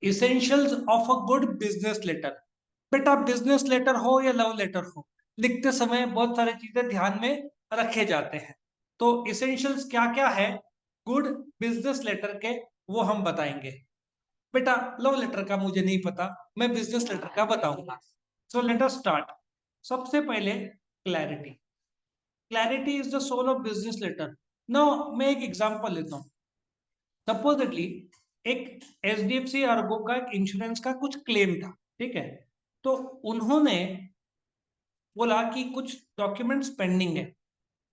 Essentials of a good business letter. बेटा business letter हो या लव लेटर हो, लिखते समय बहुत सारी चीजें ध्यान में रखे जाते हैं। तो इसेंशियल्स क्या क्या है गुड बिजनेस लेटर के, वो हम बताएंगे। बेटा लव लेटर का मुझे नहीं पता, मैं बिजनेस लेटर का बताऊंगा। So let us start. सबसे पहले clarity. Clarity is the soul of business letter. Now मैं एक एग्जांपल लेता हूँ। सपोजिटली एक एचडीएफसी अर्गो का एक इंश्योरेंस का कुछ क्लेम था, ठीक है। तो उन्होंने बोला कि कुछ डॉक्यूमेंट्स पेंडिंग है।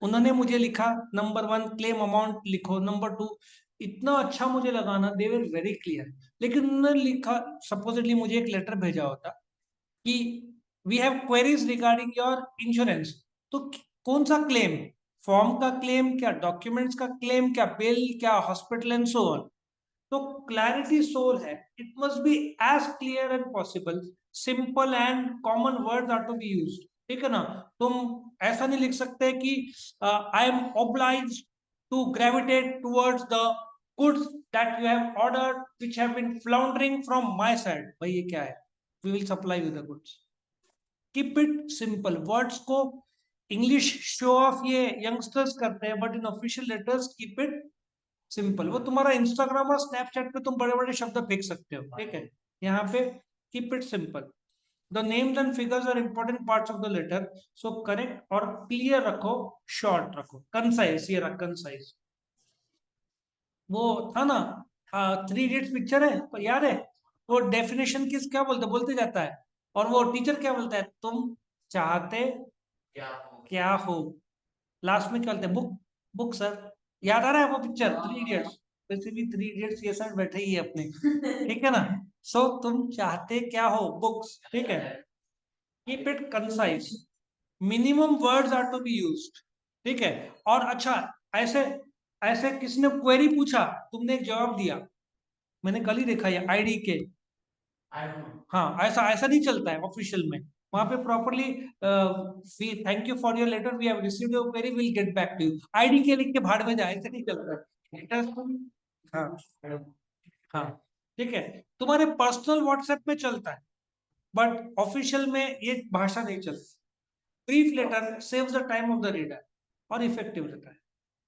उन्होंने मुझे लिखा, नंबर वन क्लेम अमाउंट लिखो, नंबर टू, इतना अच्छा मुझे लगा ना, दे वर वेरी क्लियर। लेकिन उन्होंने लिखा, सपोजिटली मुझे एक लेटर भेजा होता कि we have queries regarding your insurance. तो कौन सा क्लेम, फॉर्म का क्लेम, क्या डॉक्यूमेंट्स का क्लेम, क्या बिल, क्या हॉस्पिटल एंड सो ऑन। तो क्लैरिटी सोल है, it must be as clear and possible, simple and common words are to be used, ठीक है ना। तुम ऐसा नहीं लिख सकते कि I am obliged to gravitate towards the goods that you have ordered which have been floundering from my side. भाई ये क्या है, we will supply you the goods. Keep it simple. Words को इंग्लिश शो ऑफ ये youngsters करते हैं, but in official letters keep it simple. वो तुम्हारा इंस्टाग्राम और स्नैपचैट पे तुम बड़े बड़े शब्द फेंक सकते हो, ठीक है। यहाँ पे keep it simple. The names and figures are important parts of the letter, so correct और क्लियर रखो, शॉर्ट रखो, कंसाइज। ये रख कंसाइज। वो था ना, थ्री इडियट्स पिक्चर है पर याद है, वो डेफिनेशन किस क्या बोलते बोलते जाता है, और वो टीचर क्या बोलता है, तुम चाहते क्या हो। लास्ट में क्या बोलते हैं, बुक। Book sir. याद आ रहा है वो पिक्चर थ्री इडियट्स। वैसे भी थ्री इडियट्स ये सर बैठे ही है अपने, ठीक है ना। सो तुम चाहते क्या हो, बुक्स, ठीक है। Keep it concise, minimum words are to be used, ठीक है। और अच्छा, ऐसे ऐसे किसने क्वेरी पूछा, तुमने एक जवाब दिया, मैंने कल ही देखा ये आईडी के। हाँ, ऐसा ऐसा नहीं चलता है ऑफिशियल में। वहां पे properly, thank you for your letter, we have received your query, will get back to you. ID के लिख के भाड़ में जाए, ऐसे नहीं चलता है लेटर्स को। हाँ हाँ, ठीक है। तुम्हारे पर्सनल व्हाट्सएप में चलता है, बट ऑफिशियल में ये भाषा नहीं चलती। Brief letter saves the time of the reader और इफेक्टिव रहता है।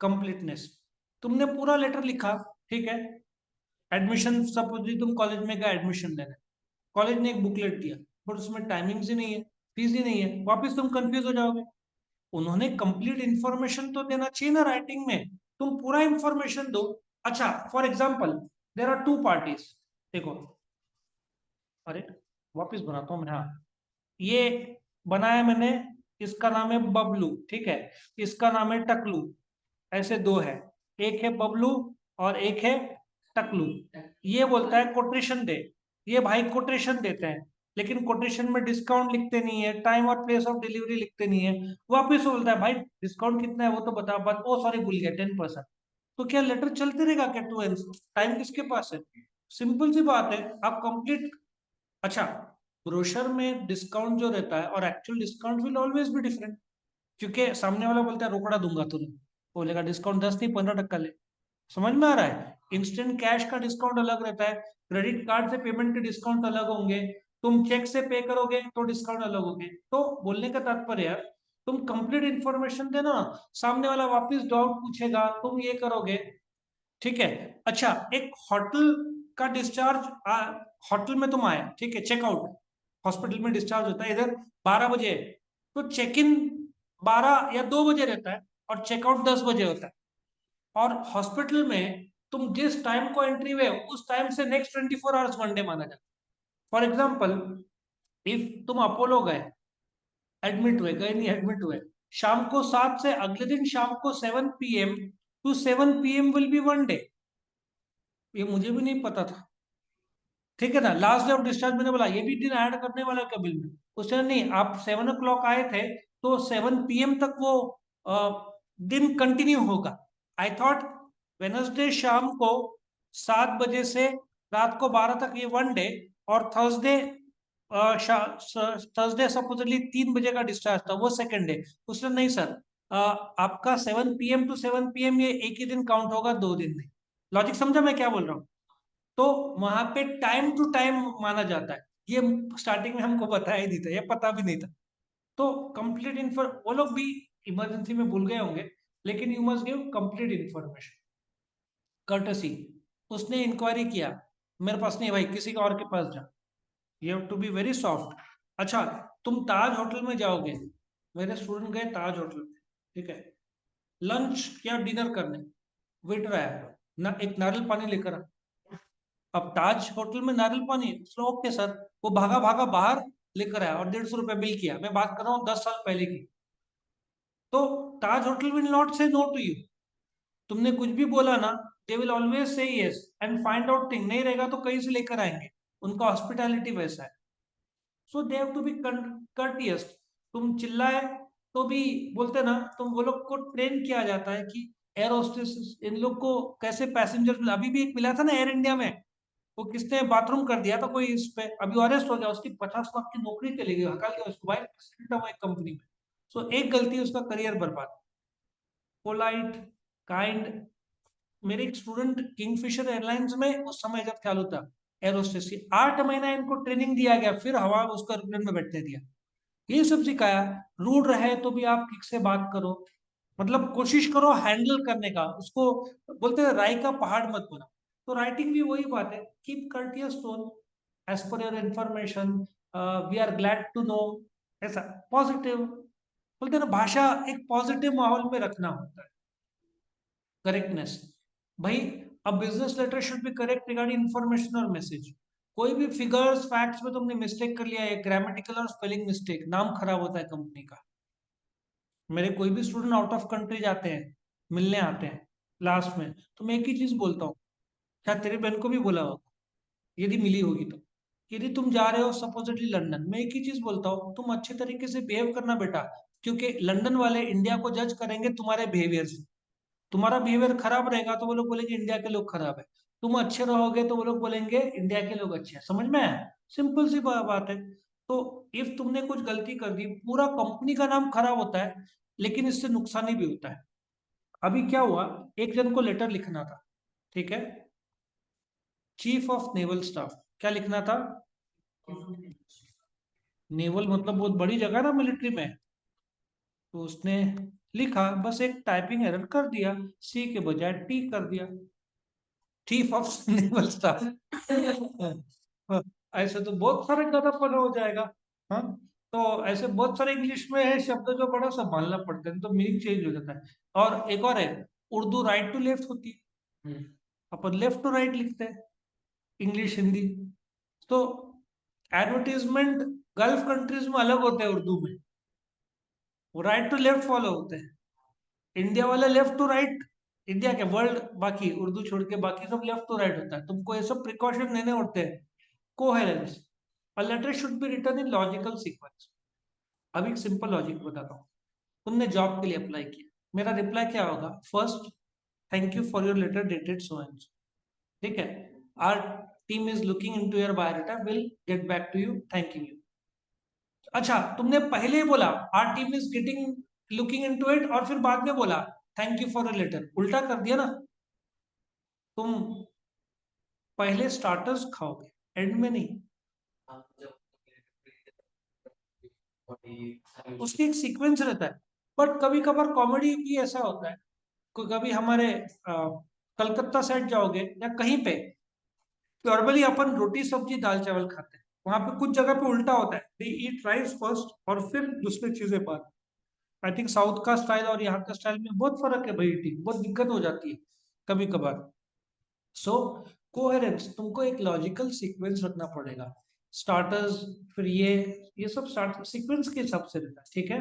कंप्लीटनेस, तुमने पूरा लेटर लिखा, ठीक है। एडमिशन, सपोज तुम कॉलेज में गए एडमिशन लेने, कॉलेज ने एक बुकलेट दिया, बट उसमें टाइमिंग्स ही नहीं है, फीस ही नहीं है, वापस तुम कंफ्यूज हो जाओगे। उन्होंने कंप्लीट इंफॉर्मेशन तो देना चाहिए ना राइटिंग में, तुम पूरा इंफॉर्मेशन दो। अच्छा, for example there are two parties, देखो, अरे वापस बनाता हूँ मैं, हाँ। ये बनाया मैंने, इसका नाम है बबलू, ठीक है। इसका नाम है टकलू। ऐसे दो है, एक है बबलू और एक है टकलू। ये बोलता है कोटेशन दे, ये भाई कोटेशन देते हैं, लेकिन कोटेशन में डिस्काउंट लिखते नहीं है, टाइम और प्लेस ऑफ डिलीवरी लिखते नहीं है। वापिस वो बोलता है भाई डिस्काउंट कितना है वो तो बता, बस ओ सॉरी भूल गया 10%। तो क्या लेटर चलते रहेगा क्या टू एंड, टाइम किसके पास है। सिंपल सी बात है, आप कंप्लीट। अच्छा, ब्रोशर में डिस्काउंट जो रहता है और actual discount will always be different, क्योंकि सामने वाला बोलता है रोकड़ा दूंगा तुरंत, बोलेगा डिस्काउंट 10 नहीं 15% ले। समझ में आ रहा है, इंस्टेंट कैश का डिस्काउंट अलग रहता है, क्रेडिट कार्ड से पेमेंट के डिस्काउंट अलग होंगे, तुम चेक से पे करोगे तो डिस्काउंट अलग होंगे। तो बोलने का तात्पर्य है, तुम कंप्लीट इंफॉर्मेशन देना, सामने वाला वापस डाउट पूछेगा, तुम ये करोगे, ठीक है। अच्छा, एक होटल का डिस्चार्ज, होटल में तुम आए, ठीक है, चेकआउट, हॉस्पिटल में डिस्चार्ज होता है इधर 12 बजे, तो चेक इन 12 या 2 बजे रहता है और चेकआउट 10 बजे होता है। और हॉस्पिटल में तुम जिस टाइम को एंट्री हुए उस टाइम से नेक्स्ट 24 आवर्स वन डे माना जाता है। फॉर एग्जाम्पल, इफ तुम अपोलो गए, एडमिट हुए, गए नहीं एडमिट हुए, शाम को 7 से अगले दिन शाम को 7 PM to 7 PM will be one day. ये मुझे भी नहीं पता था, ठीक है ना। लास्ट डे ऑफ डिस्चार्ज मैंने बोला ये भी दिन ऐड करने वाला क्या बिल में, उसने नहीं, आप 7 o'clock आए थे तो 7 PM तक वो दिन कंटिन्यू होगा। आई थॉट वेनसडे शाम को 7 बजे से रात को 12 तक ये वन डे, और थर्सडे, थर्सडे सपोजली 3 बजे का डिस्चार्ज था वो सेकंड डे। उसने नहीं सर, आपका 7 PM टू 7 PM ये एक ही दिन काउंट होगा, 2 दिन नहीं। लॉजिक समझा मैं क्या बोल रहा हूँ। तो वहां पे टाइम टू टाइम माना जाता है। ये स्टार्टिंग में हमको बताया ही नहीं था, ये पता भी नहीं था। तो कंप्लीट इन्फॉर वो लोग भी इमरजेंसी में भूल गए होंगे, लेकिन you must give complete information courtesy. उसने इंक्वायरी किया, मेरे पास नहीं भाई, किसी और के पास जा। You have to be very soft. अच्छा, तुम ताज होटल में जाओगे, मेरे स्टूडेंट गए ताज होटल में, ठीक है, लंच या डिनर करने, वेटर आया ना, एक नारियल पानी लेकर आ। अब ताज होटल में नारियल पानी, चलो ओके सर। वो भागा भागा बाहर लेकर आया और 150 रुपया बिल किया। मैं बात कर रहा हूँ 10 साल पहले की। तो ताज होटल विल नॉट से नो टू यू। तुमने कुछ भी बोला ना, they will always say yes and find out thing. नहीं रहेगा तो कहीं से लेकर आएंगे, उनका हॉस्पिटैलिटी वैसा है। So they have to be courteous. तुम चिल्लाए तो भी बोलते ना, तुम वो लोग को ट्रेन किया जाता है कि एयर होस्टेस इन लोग को कैसे पैसेंजर। अभी भी एक मिला था ना एयर इंडिया में, वो किसने बाथरूम कर दिया था कोई, इस पे अभी अरेस्ट हो गया, उसकी 50 लाख की नौकरी चली गई, हटा लिया उसको, वाइस प्रेसिडेंट था वो एक कंपनी में। सो एक गलती उसका करियर बर्बाद। Polite, kind. मेरे एक स्टूडेंट किंगफिशर एयरलाइंस में उस समय जब चालू था एरोस्टेस की, 8 महीना इनको ट्रेनिंग दिया गया, फिर हवा उसको एरोप्लेन में बैठने दिया। ये सब सिखाया। रूड रहे तो भी आप ठीक से बात करो, मतलब कोशिश करो हैंडल करने का उसको। बोलते हैं राई का पहाड़ मत बना। तो राइटिंग भी वही बात है, keep courteous tone, as per your information, we are glad to know, ऐसा पॉजिटिव। बोलते हैं ना, भाषा एक पॉजिटिव माहौल में रखना होता है। करेक्टनेस, भाई अब business letter should be correct regarding information और मैसेज। कोई भी फिगर्स फैक्ट्स में तुमने मिस्टेक कर लिया है, ग्रामेटिकल और स्पेलिंग मिस्टेक, नाम खराब होता है कंपनी का। मेरे कोई भी स्टूडेंट आउट ऑफ कंट्री जाते हैं, मिलने आते हैं, लास्ट में तो मैं एक ही चीज बोलता हूँ, शायद तेरी बहन को भी बोला होगा यदि मिली होगी तो। यदि तुम जा रहे हो सपोजिटली लंदन, मैं एक ही चीज बोलता हूँ, तुम अच्छे तरीके से बिहेव करना बेटा। क्योंकि लंदन वाले इंडिया को जज करेंगे तुम्हारे बिहेवियर से। तुम्हारा बिहेवियर खराब रहेगा तो वो लोग बोलेंगे इंडिया के लोग खराब है। तुम अच्छे रहोगे तो वो लोग बोलेंगे इंडिया के लोग अच्छे हैं। समझ में आया? सिंपल सी बात है। तो इफ तुमने कुछ गलती कर दी, पूरा कंपनी का नाम खराब होता है, लेकिन इससे नुकसान ही भी होता है। अभी क्या हुआ, एक जन को लेटर लिखना था, ठीक है, चीफ ऑफ नेवल स्टाफ, क्या लिखना था? नेवल मतलब बहुत बड़ी जगह ना मिलिट्री में। तो उसने लिखा, बस एक टाइपिंग एरर कर दिया, सी के बजाय टी कर दिया, चीफ ऑफ नेवल स्टाफ। ऐसे तो बहुत सारे गलतपन हो जाएगा। हाँ, तो ऐसे बहुत सारे इंग्लिश में है शब्द जो बड़ा संभालना पड़ता है, तो मीनिंग चेंज हो जाता है। और एक और है, उर्दू राइट टू लेफ्ट होती है, अपन लेफ्ट टू राइट लिखते हैं, इंग्लिश हिंदी। तो एडवर्टीजमेंट गल्फ कंट्रीज में अलग होते हैं उर्दू में, वो राइट टू लेफ्ट फॉलो होते हैं। इंडिया वाला लेफ्ट टू राइट, इंडिया के वर्ल्ड बाकी उर्दू छोड़ के बाकी सब लेफ्ट टू राइट होता है। तुमको ये सब प्रिकॉशन लेने होते हैं। Coherence, a letter should be written in logical sequence. अब एक सिंपल लॉजिक बताता हूँ। तुमने जॉब के लिए अप्लाई किया, मेरा रिप्लाई क्या होगा? First, thank you for your letter dated so and so, ठीक है, our team is looking into your biodata, will get back to you, thank you. अच्छा, तुमने पहले ही बोला our team is getting looking into it, और फिर बाद में बोला thank you for your letter, उल्टा कर दिया ना। तुम पहले स्टार्टर्स खाओगे, एंड में नहीं। उसकी एक सीक्वेंस रहता है। बट कभी कभार कॉमेडी भी ऐसा होता है, कभी हमारे कलकत्ता साइड जाओगे या कहीं पे, नॉर्मली अपन रोटी सब्जी दाल चावल खाते हैं, वहां पे कुछ जगह पे उल्टा होता है, दे ईट राइस फर्स्ट और फिर दूसरी चीजें बाद। आई थिंक साउथ का स्टाइल और यहाँ का स्टाइल में बहुत फर्क है भाई, ठीक बहुत दिक्कत हो जाती है कभी कभार। सो कोहेरेंस, तुमको एक लॉजिकल सीक्वेंस रखना पड़ेगा। स्टार्टर्स, फिर ये सब स्टार्ट सीक्वेंस के हिसाब से रहता है, ठीक है।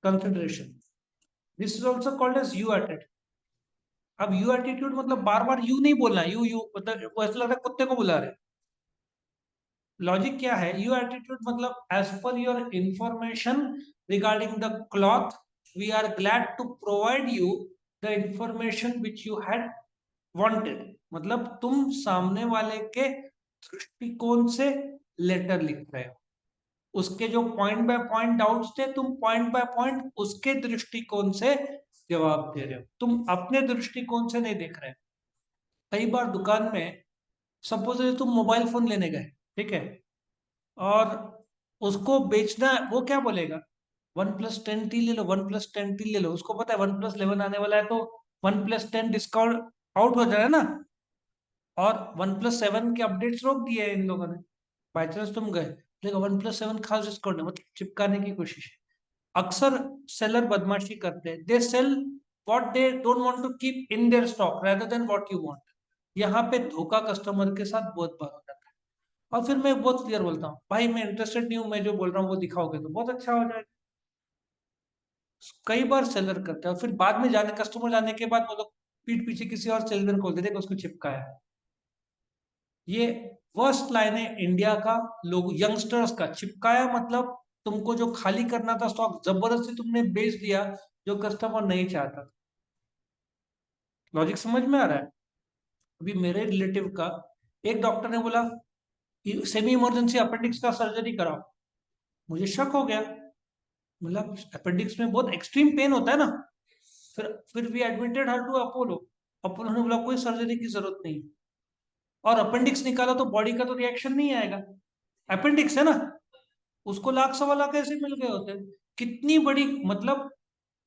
Consideration, this is also called as you attitude. अब यू एटीट्यूड मतलब बार बार यू नहीं बोलना, यू मतलब वो ऐसा लग रहा है कुत्ते को बुला रहे। लॉजिक क्या है? यू एटीट्यूड मतलब as per your information regarding the cloth, we are glad to provide you the information which you had wanted. मतलब तुम सामने वाले के दृष्टिकोण से लेटर लिख रहे हो, उसके जो पॉइंट बाय पॉइंट डाउट्स थे, तुम पॉइंट बाय पॉइंट उसके दृष्टिकोण से जवाब दे रहे हो, तुम अपने दृष्टिकोण से नहीं देख रहे हो। कई बार दुकान में सपोज तुम मोबाइल फोन लेने गए, ठीक है, और उसको बेचना, वो क्या बोलेगा, 1+10T ले लो, 1+10T ले लो, उसको पता है 1+11 आने वाला है, तो 1+10 डिस्काउंट आउट हो जाएगा ना। और 1+7 के अपडेट्स रोक दिए हैं इन लोगों ने। बाई चांस तुम गए, देखो 1+7 खास डिस्काउंट है, मतलब चिपकाने की कोशिश है। अक्सर सेलर बदमाशी करते हैं, they sell what they don't want to keep in their stock rather than what you want. यहाँ पे धोखा कस्टमर के साथ बहुत बार हो जाता है। और फिर मैं बहुत क्लियर बोलता हूँ, भाई मैं इंटरेस्टेड नहीं हूँ, मैं जो बोल रहा हूँ वो दिखाओगे तो बहुत अच्छा हो जाएगा। कई बार सेलर करते हैं, और फिर बाद में जाने, कस्टमर जाने के बाद वो लोग पीठ पीछे किसी और सेलर को दे देगा, उसको चिपकाया। ये वर्स्ट लाइन है इंडिया का, लोग यंगस्टर्स का, चिपकाया मतलब तुमको जो खाली करना था स्टॉक जबरदस्ती तुमने बेच दिया, जो कस्टमर नहीं चाहता। लॉजिक समझ में आ रहा है? अभी मेरे रिलेटिव का, एक डॉक्टर ने बोला सेमी इमरजेंसी अपेंडिक्स का सर्जरी कराओ। मुझे शक हो गया, मतलब अपेंडिक्स में बहुत एक्सट्रीम पेन होता है ना। फिर we admitted her to Apollo. Apollo ने बोला कोई सर्जरी की जरूरत नहीं, और अपेंडिक्स निकाला तो बॉडी का तो रिएक्शन नहीं आएगा, अपेंडिक्स है ना, उसको लाख सवा लाख ऐसे मिल गए होते। कितनी बड़ी, मतलब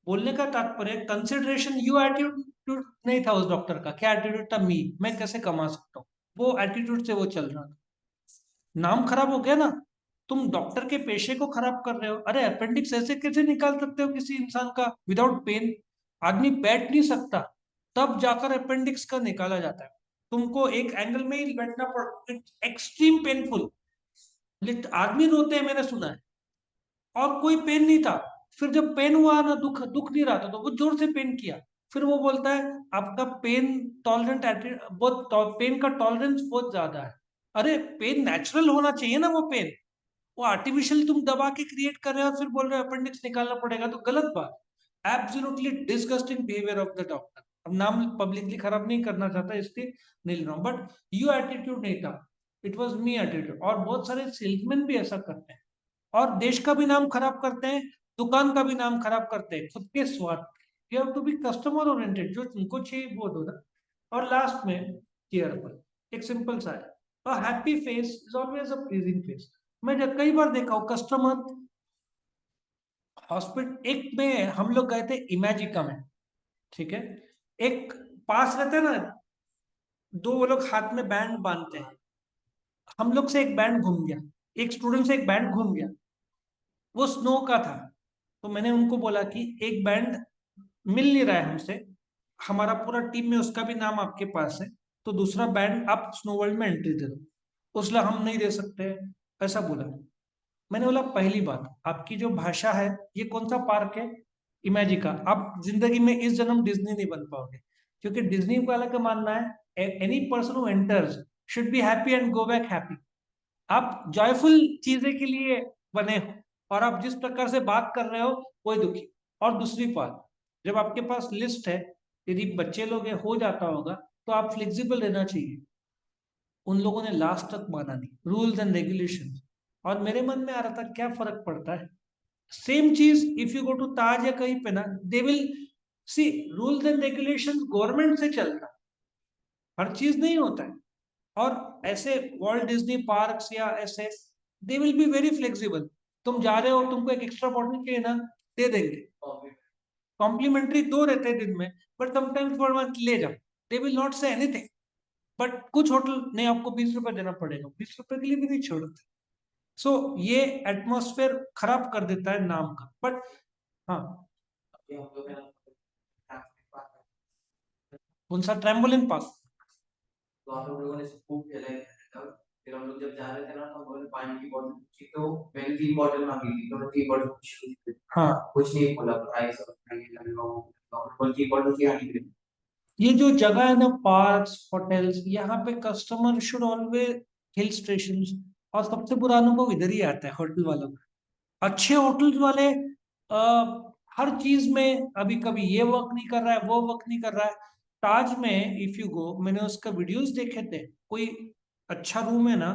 बोलने का तात्पर्य, कंसिडरेशन यू एटीट्यूड नहीं था उस डॉक्टर का, क्या एटीट्यूड था, मैं कैसे कमा सकता हूँ, वो एटीट्यूड से वो चल रहा था। नाम खराब हो गया ना, तुम डॉक्टर के पेशे को खराब कर रहे हो। अरे अपेंडिक्स ऐसे कैसे निकाल सकते हो किसी इंसान का विदाउट पेन? आदमी बैठ नहीं सकता, तब जाकर अपेंडिक्स का निकाला जाता है। तुमको एक एंगल में ही बैठना पड़, एक्सट्रीम पेनफुल, आदमी रोते हैं मैंने सुना है, और कोई पेन नहीं था। फिर जब पेन हुआ ना, दुख दुख नहीं रहा था, तो वो जोर से पेन किया। फिर वो बोलता है आपका पेन टॉलरेंट, बहुत पेन का टॉलरेंस बहुत ज्यादा है। अरे पेन नेचुरल होना चाहिए ना, वो पेन, वो आर्टिफिशियल तुम दबा के क्रिएट कर रहे हो, और फिर बोल रहे हो अपेंडिक्स निकालना पड़ेगा, तो गलत बात। Absolutely disgusting behaviour of the doctor. अब नाम पब्लिकली खराब नहीं करना चाहता इसलिए नहीं ले रहा हूँ, बट यू एटीट्यूड नहीं था, इट वॉज मी एटीट्यूड। और बहुत सारे सेल्समैन भी ऐसा करते हैं, और देश का भी नाम खराब करते हैं, दुकान का भी नाम खराब करते हैं, खुद के स्वार्थ। You have to be customer oriented, जो तुमको चाहिए वो दो ना। और लास्ट में केयरफुल, एक सिंपल सा है, a happy face is always a pleasing face. मैं जब कई बार देखा हूँ कस्टमर, हॉस्पिटल एक में हम लोग गए थे इमेजिका में, ठीक है, एक पास रहते हैं ना, दो वो लोग हाथ में बैंड बांधते हैं, हम लोग से एक बैंड घूम गया, एक स्टूडेंट से एक बैंड घूम गया, वो स्नो का था। तो मैंने उनको बोला कि एक बैंड मिल नहीं रहा है हमसे, हमारा पूरा टीम में उसका भी नाम आपके पास है, तो दूसरा बैंड आप स्नो वर्ल्ड में एंट्री दे दो। उसला हम नहीं दे सकते, ऐसा बोला। मैंने बोला पहली बात, आपकी जो भाषा है, ये कौन सा पार्क है, इमेजिका, आप जिंदगी में इस जन्म डिज्नी नहीं बन पाओगे, क्योंकि डिज्नी वाला का मानना है any person who enters should be happy and go back happy. आप जॉयफुल चीजें के लिए बने हो, और आप जिस प्रकार से बात कर रहे हो कोई दुखी। और दूसरी बात, जब आपके पास लिस्ट है, यदि बच्चे लोग हैं, हो जाता होगा, तो आप फ्लेक्सिबल रहना चाहिए। उन लोगों ने लास्ट तक माना नहीं, रूल्स एंड रेगुलेशन। और मेरे मन में आ रहा था क्या फर्क पड़ता है, सेम चीज इफ यू गो टू ताज या कहीं पे ना, they will see, rules and regulation government से चलता है, हर चीज नहीं होता है। और ऐसे वर्ल्ड डिज्नी पार्क्स या ऐसे, they will be very flexible. तुम जा रहे हो, तुमको एक एक्स्ट्रा बॉटल चाहिए ना, दे देंगे, कॉम्प्लीमेंट्री दो रहते हैं दिन में, बट समटाइम्स फॉर मंथ ले जाओ, they will not say anything. But कुछ होटल नहीं, आपको 20 रुपए देना पड़ेगा, 20 रुपए के लिए भी नहीं छोड़ते। सो ये एटमोस्फेयर खराब कर देता है नाम का, बट हाँ। कौन सा ट्रैम्पोलिन पार्क? तो आप लोगों ने खूब खेला है तब। फिर हम लोग जब जा रहे थे ना, तो हम लोगों ने पानी की बोतल पूछी, तो मैंने 3 बोतल मांगी थी, तो 3 बोतल पूछी थी। हाँ, कुछ नहीं बोला, प्राइस और बोल 3 बोतल की आनी थी। ये जो जगह है ना, पार्क्स होटल्स, यहाँ पे customer should always, hill station, और सबसे बुरा अनुभव इधर ही आता है होटल वालों का। अच्छे होटल्स वाले हर चीज में, अभी कभी ये वर्क नहीं कर रहा है, वो वर्क नहीं कर रहा है। ताज में इफ यू गो, मैंने उसका वीडियोस देखे थे, कोई अच्छा रूम है ना,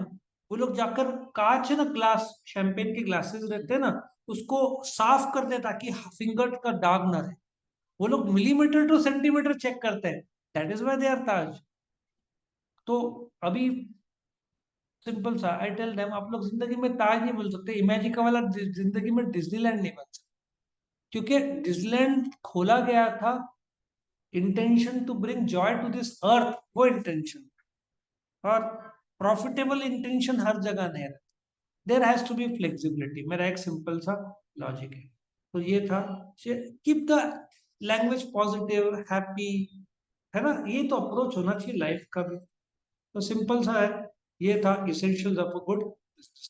वो लोग जाकर कांच है ना, ग्लास शैंपेन के ग्लासेस रहते हैं ना, उसको साफ करते हैं ताकि फिंगर का दाग ना रहे। वो लोग मिलीमीटर टू सेंटीमीटर चेक करते हैं, that is why they are Taj. तो अभी सिंपल सा आई टेल देम, आप लोग जिंदगी में ताज नहीं बन सकते, इमेजिका वाला जिंदगी में डिज्नीलैंड नहीं बन सकते, क्योंकि डिज्नीलैंड खोला गया था intention to bring joy to this earth, वो इंटेंशन, और प्रॉफिटेबल इंटेंशन हर जगह नहीं रहता, there has to be flexibility. मेरा एक सिंपल सा लॉजिक है। तो ये था, keep the language positive, happy, है ना, ये तो अप्रोच होना चाहिए लाइफ का भी। तो सिंपल सा है, ये था essentials of a good business.